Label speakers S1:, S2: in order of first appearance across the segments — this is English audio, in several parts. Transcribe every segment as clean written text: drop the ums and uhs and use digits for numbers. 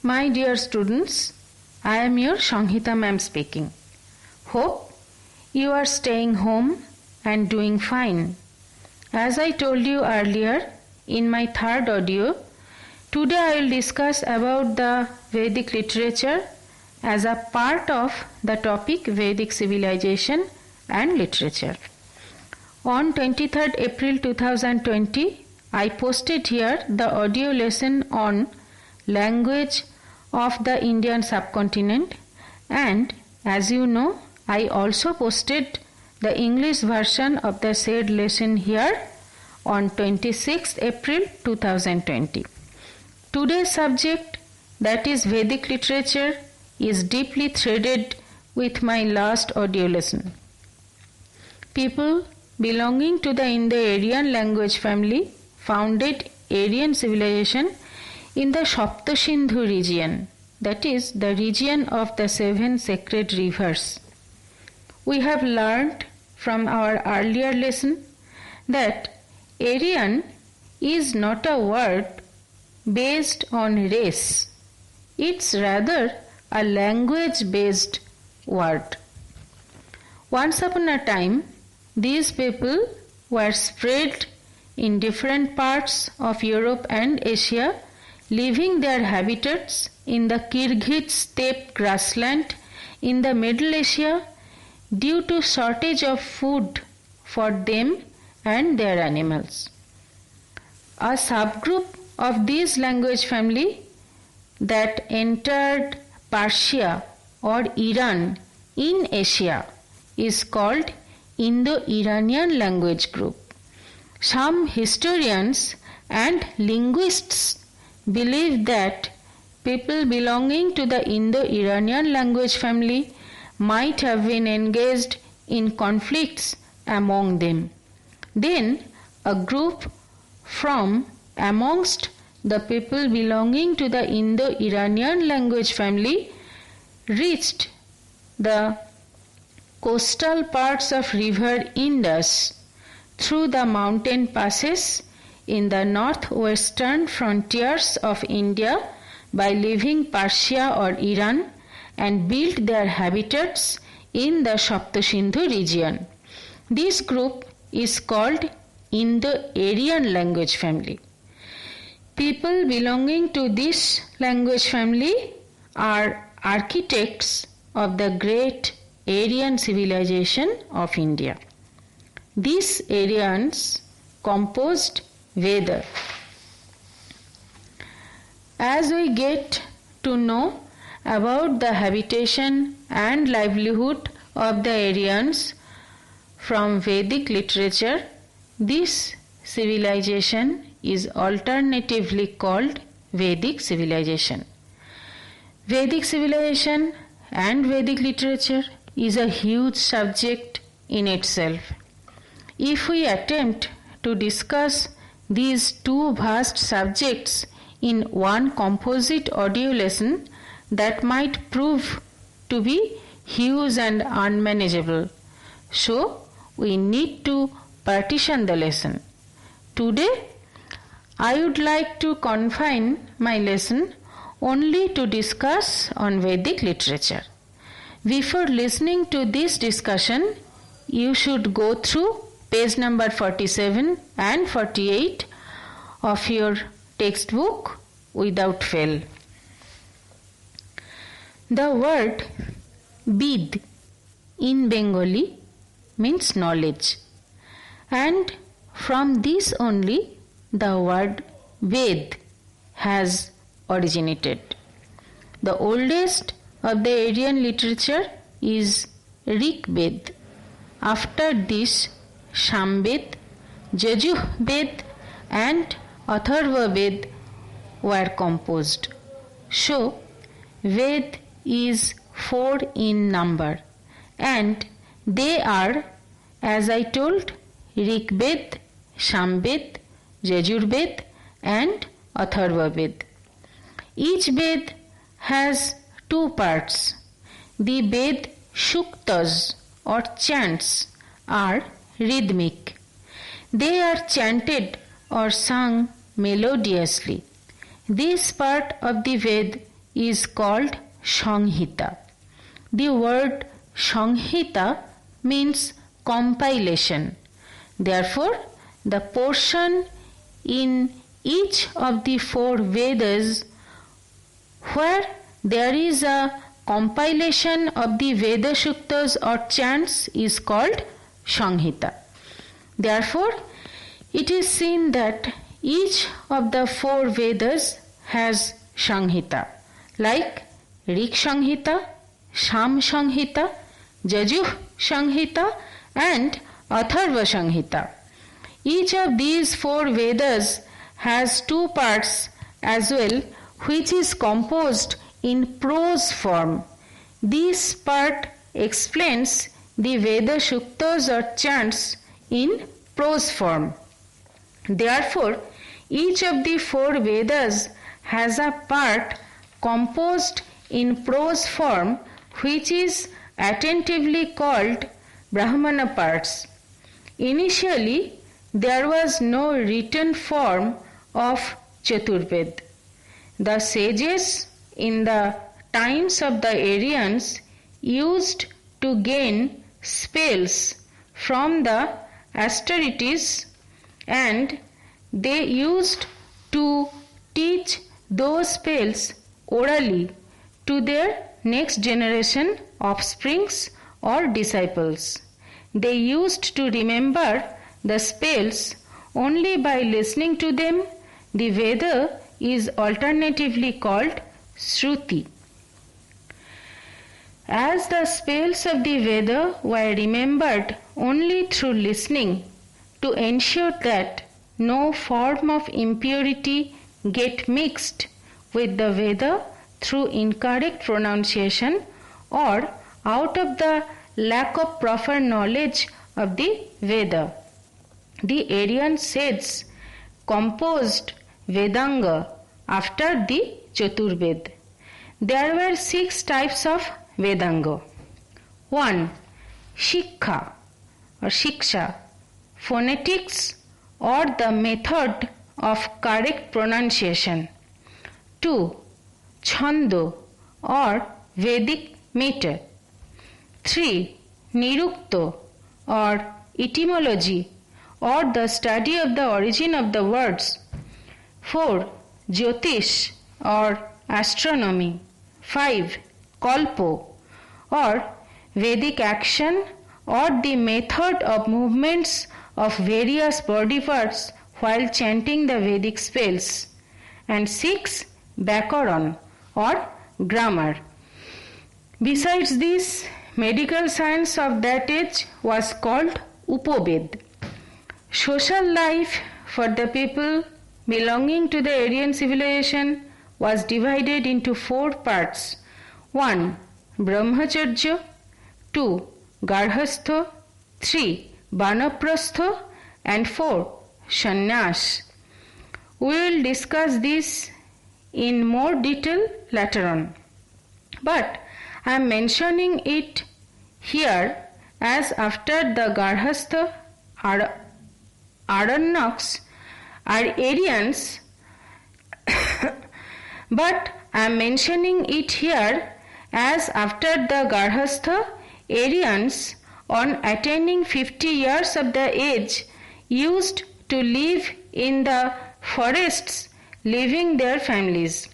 S1: My dear students, I am your Sanghita ma'am speaking. Hope you are staying home and doing fine. As I told you earlier in my third audio, today I will discuss about the Vedic literature as a part of the topic Vedic civilization and literature. On 23rd April 2020, I posted here the audio lesson on language of the Indian subcontinent, and as you know, I also posted the English version of the said lesson here on 26th April 2020. Today's subject, that is Vedic literature, is deeply threaded with my last audio lesson. People belonging to the Indo-Aryan language family founded Aryan civilization in the Saptasindhu region, that is the region of the 7 sacred rivers. We have learned from our earlier lesson that Aryan is not a word based on race. It's rather a language-based word. Once upon a time, these people were spread in different parts of Europe and Asia, leaving their habitats in the Kyrgyz steppe grassland in the Middle Asia due to shortage of food for them and their animals. A subgroup of this language family that entered Persia or Iran in Asia is called Indo-Iranian language group. Some historians and linguists believe that people belonging to the Indo-Iranian language family might have been engaged in conflicts among them. Then a group from amongst the people belonging to the Indo-Iranian language family reached the coastal parts of river Indus through the mountain passes in the northwestern frontiers of India by leaving Persia or Iran and built their habitats in the Saptasindhu region. This group is called Indo-Aryan language family. People belonging to this language family are architects of the great Aryan civilization of India. These Aryans composed Veda. As we get to know about the habitation and livelihood of the Aryans from Vedic literature, this civilization is alternatively called Vedic civilization. Vedic civilization and Vedic literature is a huge subject in itself. If we attempt to discuss these two vast subjects in one composite audio lesson, that might prove to be huge and unmanageable. So, we need to partition the lesson. Today, I would like to confine my lesson only to discuss on Vedic literature. Before listening to this discussion, you should go through page number 47 and 48 of your textbook without fail. The word Vid in Bengali means knowledge, and from this only the word Ved has originated. The oldest of the Aryan literature is Rig Ved. After this, Samved, Yajur Ved and Atharva Ved were composed. So, Ved is 4 in number, and they are, as I told, Rig Ved, Samved, Yajur Ved and Atharva Ved. Each Ved has 2 parts. The Ved Shuktas or chants are rhythmic. They are chanted or sung melodiously. This part of the Ved is called Samhita. The word Samhita means compilation. Therefore, the portion in each of the 4 Vedas where there is a compilation of the Veda Suktas or chants is called Samhita. Therefore, it is seen that each of the 4 Vedas has Samhita, like Rik Samhita, Sam Samhita, Jajuh Samhita and Atharva Samhita. Each of these 4 Vedas has 2 parts as well, which is composed in prose form. This part explains the Veda Suktas or chants in prose form. Therefore, each of the 4 Vedas has a part composed in prose form which is attentively called Brahmana parts. Initially, there was no written form of Chaturved. The sages in the times of the Aryans used to gain spells from the austerities, and they used to teach those spells orally to their next generation offsprings or disciples. They used to remember the spells only by listening to them. The Veda is alternatively called Shruti. As the spells of the Veda were remembered only through listening, to ensure that no form of impurity get mixed with the Veda through incorrect pronunciation or out of the lack of proper knowledge of the Veda, the Aryan sages composed Vedanga after the Chaturved. There were 6 types of Vedanga. 1. Shikha or Shiksha, phonetics or the method of correct pronunciation. 2. Chhando or Vedic meter. 3. Nirukto or etymology or the study of the origin of the words. 4. Jyotish or astronomy. 5. Kalpo or Vedic action or the method of movements of various body parts while chanting the Vedic spells. And 6. Vyakaran or grammar. Besides this, medical science of that age was called Upoved. Social life for the people belonging to the Aryan civilization was divided into 4 parts. 1. Brahmacharya. 2. Garhastha. 3. Vanaprastha. And 4. Sannyas. We will discuss this in more detail later on. But I am mentioning it here as after the Garhastha Aranyaks are Aryans, but I am mentioning it here as after the Garhastha Aryans on attaining 50 years of the age used to live in the forests, leaving their families.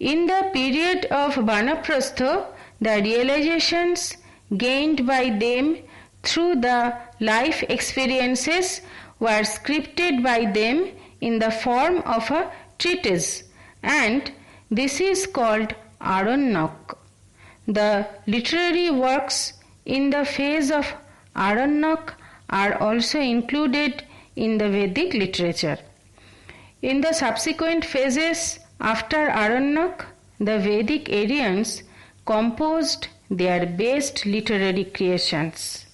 S1: In the period of Vanaprastha, the realizations gained by them through the life experiences were scripted by them in the form of a treatise, and this is called Aranyak. The literary works in the phase of Aranyak are also included in the Vedic literature. In the subsequent phases after Aranyak, the Vedic Aryans composed their best literary creations.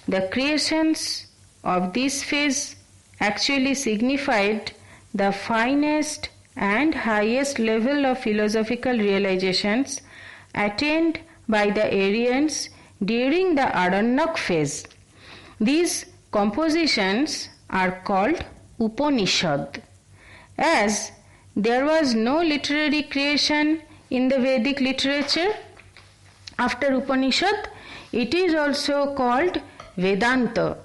S1: The creations of this phase actually signified the finest and highest level of philosophical realizations attained by the Aryans during the Aranyak phase. These compositions are called Upanishad. As there was no literary creation in the Vedic literature. After Upanishad, it is also called Vedanta.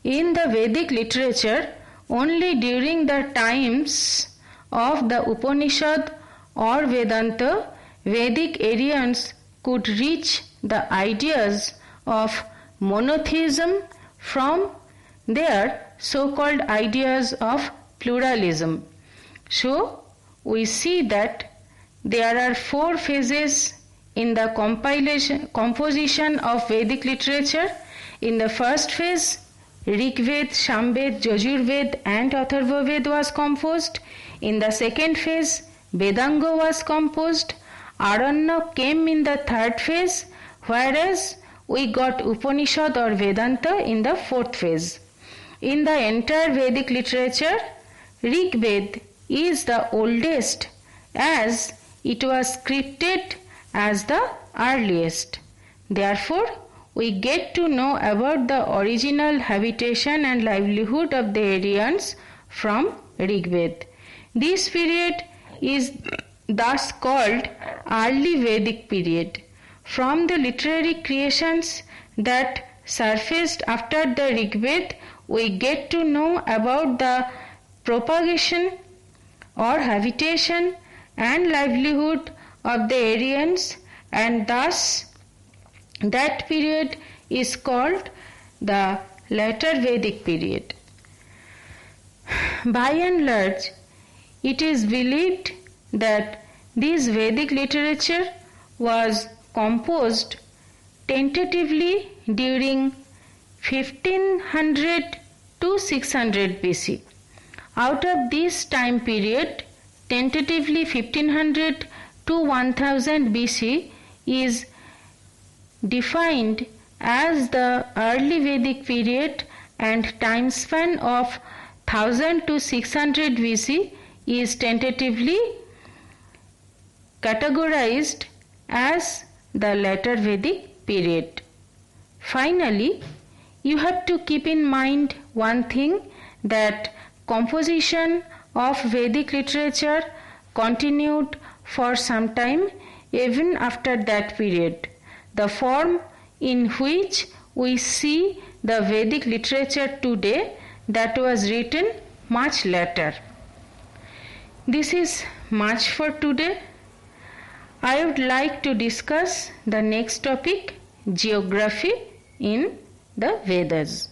S1: In the Vedic literature, only during the times of the Upanishad or Vedanta, Vedic Aryans could reach the ideas of monotheism from their so-called ideas of pluralism. So, we see that there are 4 phases in the composition of Vedic literature. In the first phase, Rig Ved, Samved, Yajurved and Atharvaved was composed. In the second phase, Vedanga was composed. Aranya came in the third phase, whereas we got Upanishad or Vedanta in the fourth phase. In the entire Vedic literature, Rig Ved is the oldest as it was scripted as the earliest. Therefore, we get to know about the original habitation and livelihood of the Aryans from Rig Ved. This period is thus called early Vedic period. From the literary creations that surfaced after the Rig Ved, we get to know about the propagation or habitation and livelihood of the Aryans, and thus that period is called the later Vedic period. By and large, it is believed that this Vedic literature was composed tentatively during 1500 to 600 BC. Out of this time period, tentatively 1500 to 1000 BC is defined as the early Vedic period, and time span of 1000 to 600 BC is tentatively categorized as the later Vedic period. Finally, you have to keep in mind one thing, that composition of Vedic literature continued for some time even after that period. The form in which we see the Vedic literature today, that was written much later. This is much for today. I would like to discuss the next topic, geography in the Vedas.